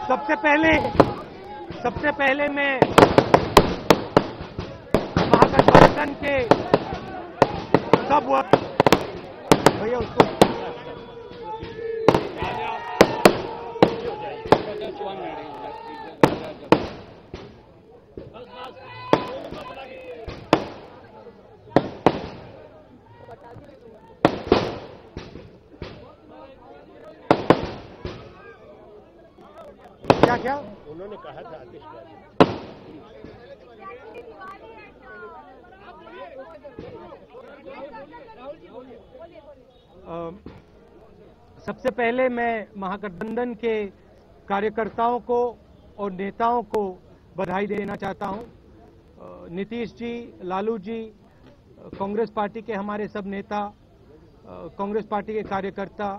सबसे पहले मैं महागठबंधन के सब भैया उसको क्या उन्होंने कहा था आतिशबाजी। सबसे पहले मैं महागठबंधन के कार्यकर्ताओं को और नेताओं को बधाई देना चाहता हूं। नीतीश जी, लालू जी, कांग्रेस पार्टी के हमारे सब नेता, कांग्रेस पार्टी के कार्यकर्ता,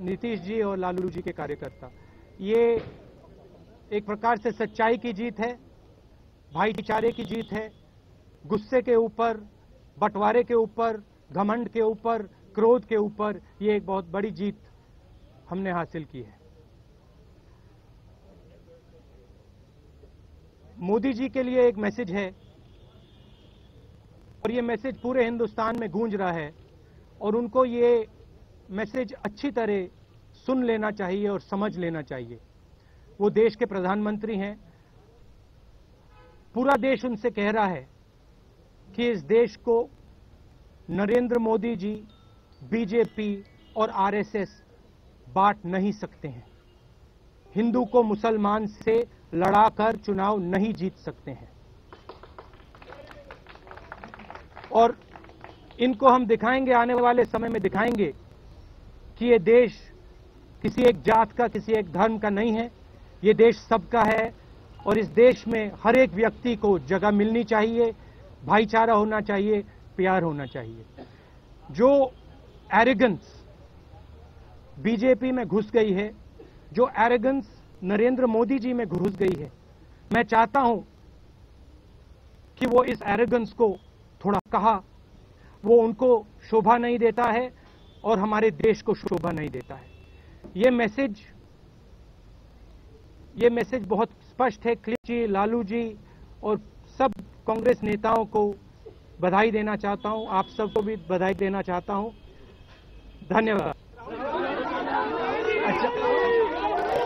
नीतीश जी और लालू जी के कार्यकर्ता, ये एक प्रकार से सच्चाई की जीत है, भाईचारे की जीत है। गुस्से के ऊपर, बंटवारे के ऊपर, घमंड के ऊपर, क्रोध के ऊपर ये एक बहुत बड़ी जीत हमने हासिल की है। मोदी जी के लिए एक मैसेज है और ये मैसेज पूरे हिंदुस्तान में गूंज रहा है और उनको ये मैसेज अच्छी तरह सुन लेना चाहिए और समझ लेना चाहिए। वो देश के प्रधानमंत्री हैं। पूरा देश उनसे कह रहा है कि इस देश को नरेंद्र मोदी जी, बीजेपी और आरएसएस बांट नहीं सकते हैं। हिंदू को मुसलमान से लड़ाकर चुनाव नहीं जीत सकते हैं और इनको हम दिखाएंगे, आने वाले समय में दिखाएंगे कि ये देश किसी एक जात का, किसी एक धर्म का नहीं है। ये देश सबका है और इस देश में हर एक व्यक्ति को जगह मिलनी चाहिए, भाईचारा होना चाहिए, प्यार होना चाहिए। जो एरोगेंस बीजेपी में घुस गई है, जो एरोगेंस नरेंद्र मोदी जी में घुस गई है, मैं चाहता हूं कि वो इस एरोगेंस को थोड़ा कहा, वो उनको शोभा नहीं देता है और हमारे देश को शोभा नहीं देता है। ये मैसेज बहुत स्पष्ट है। क्लियर जी, लालू जी और सब कांग्रेस नेताओं को बधाई देना चाहता हूं। आप सबको भी बधाई देना चाहता हूं। धन्यवाद।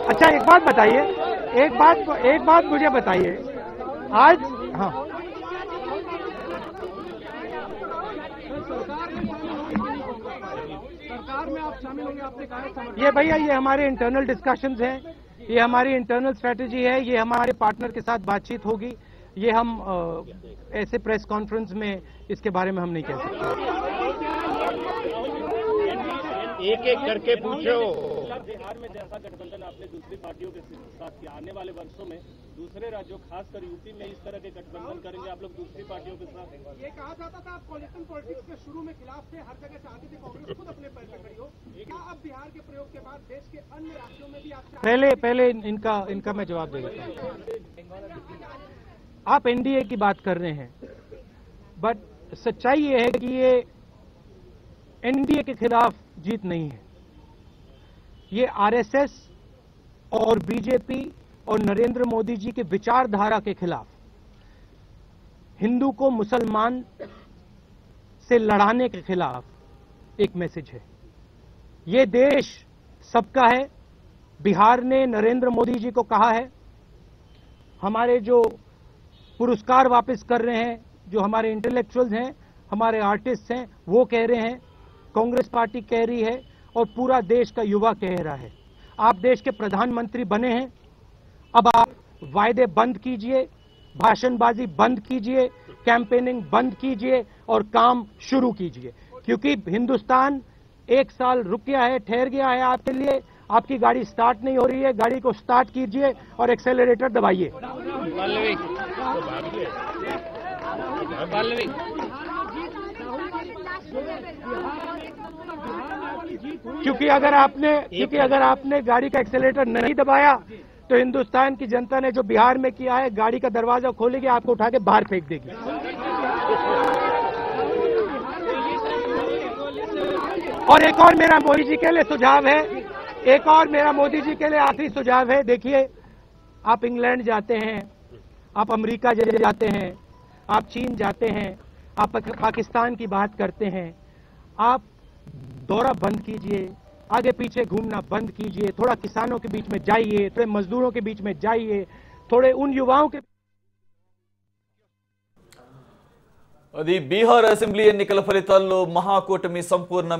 अच्छा एक बात बताइए, एक बात मुझे बताइए आज। हाँ, सरकार में आप शामिल होंगे, आपने कहा। ये भैया, ये हमारे इंटरनल डिस्कशंस हैं, ये हमारी इंटरनल स्ट्रेटेजी है, ये हमारे पार्टनर के साथ बातचीत होगी। ये हम ऐसे प्रेस कॉन्फ्रेंस में इसके बारे में हम नहीं कह सकते। एक एक करके पूछो। बिहार में जैसा गठबंधन आपने दूसरी पार्टियों के साथ किया, आने वाले वर्षों में दूसरे राज्यों, खासकर यूपी में इस तरह के गठबंधन करेंगे आप लोग दूसरी पार्टियों के साथ? ये कहा जाता था आप कोलिशन पॉलिटिक्स के शुरू में खिलाफ थे, हर जगह चाहते थे कांग्रेस खुद अपने पैर पे खड़ी हो। क्या अब बिहार के प्रयोग के बाद देश के अन्य राज्यों में भी आप पहले इनका मैं जवाब दे देता हूं। आप एनडीए की बात कर रहे हैं, बट सच्चाई ये है कि ये एनडीए के खिलाफ जीत नहीं है। ये आरएसएस और बीजेपी और नरेंद्र मोदी जी के विचारधारा के खिलाफ, हिंदू को मुसलमान से लड़ाने के खिलाफ एक मैसेज है। ये देश सबका है। बिहार ने नरेंद्र मोदी जी को कहा है, हमारे जो पुरस्कार वापस कर रहे हैं, जो हमारे इंटेलेक्चुअल्स हैं, हमारे आर्टिस्ट हैं, वो कह रहे हैं, कांग्रेस पार्टी कह रही है और पूरा देश का युवा कह रहा है। आप देश के प्रधानमंत्री बने हैं, अब आप वायदे बंद कीजिए, भाषणबाजी बंद कीजिए, कैंपेनिंग बंद कीजिए और काम शुरू कीजिए, क्योंकि हिंदुस्तान एक साल रुक गया है, ठहर गया है आपके लिए। आपकी गाड़ी स्टार्ट नहीं हो रही है, गाड़ी को स्टार्ट कीजिए और एक्सेलरेटर दबाइए। क्योंकि अगर आपने गाड़ी का एक्सेलरेटर नहीं दबाया तो हिंदुस्तान की जनता ने जो बिहार में किया है, गाड़ी का दरवाजा खोलेगी, आपको उठा के बाहर फेंक देगी। और एक और मेरा मोदी जी के लिए सुझाव है, आखिरी सुझाव है। देखिए, आप इंग्लैंड जाते हैं, आप अमेरिका जाते हैं, आप चीन जाते हैं, आप पाकिस्तान की बात करते हैं, आप दौरा बंद कीजिए, आगे पीछे घूमना बंद कीजिए, थोड़ा किसानों के बीच में जाइए, थोड़े मजदूरों के बीच में जाइए, थोड़े उन युवाओं के అది బీహార్ అసెంబ్లీ ఎన్నికల ఫలితాల్లో మహాకూటమి సంపూర్ణ